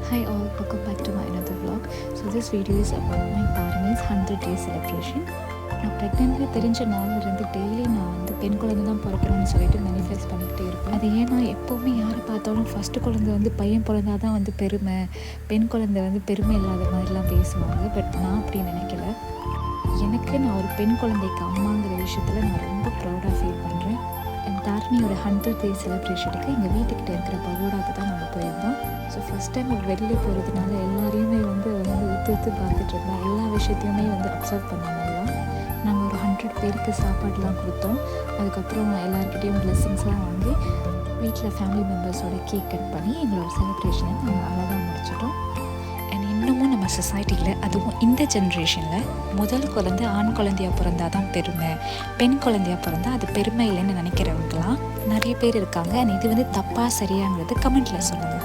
Hi all, welcome back to my another vlog. So this video is about my Parini's 100-day celebration. நான் ப்ரெக்னென்ட்ல தெரிஞ்ச நாள்லேருந்து daily நான் வந்து பெண் குழந்தை தான் பிறக்கணும்னு சொல்லிட்டு மேனிஃபெஸ்ட் பண்ணிக்கிட்டே இருப்பேன். அது ஏன்னா எப்போவுமே யாரை பார்த்தாலும் ஃபஸ்ட்டு குழந்தை வந்து பையன் பிறந்தா தான் வந்து பெருமை, பெண் குழந்தை வந்து பெருமை இல்லாத மாதிரிலாம் பேசுவாங்க. பட் நான் அப்படி நினைக்கல. எனக்கு நான் ஒரு பெண் குழந்தைக்கு அம்மாங்கிற விஷயத்தில் நான் ரொம்ப ப்ரௌடாக ஃபீல் பண்ணுறேன். என் தாரணியோட 100-day செலிப்ரேஷனுக்கு எங்கள் வீட்டுக்கிட்ட இருக்கிற பகோடாவுக்கு தான் நாங்கள் போயிருந்தோம். ஸோ ஃபஸ்ட் டைம் ஒரு வெளியே போகிறதுனால எல்லாரையுமே வந்து உத்து பார்த்துட்டு இருந்தோம். எல்லா விஷயத்தையுமே வந்து அப்சர்வ் பண்ணாங்க. நாங்கள் ஒரு 100 பேருக்கு சாப்பாடுலாம் கொடுத்தோம். அதுக்கப்புறம் எல்லாருக்கிட்டேயும் பிளெஸ்ஸிங்ஸ்லாம் வாங்கி வீட்டில் ஃபேமிலி மெம்பர்ஸோட கேக் கட் பண்ணி எங்களோட செலிப்ரேஷனை நாங்கள் அழகாக முடிச்சிட்டோம். அண்ட் இன்னமும் நம்ம சொசைட்டியில், அதுவும் இந்த ஜென்ரேஷனில் முதல் குழந்தை ஆண் குழந்தையாக பிறந்தா தான் பெருமை, பெண் குழந்தையாக பிறந்தா அது பெருமை இல்லைன்னு நினைக்கிறவங்கலாம் நிறைய பேர் இருக்காங்க. அண்ட் இது வந்து தப்பாக சரியாங்கிறது கமெண்ட்டில் சொல்லுங்கள்.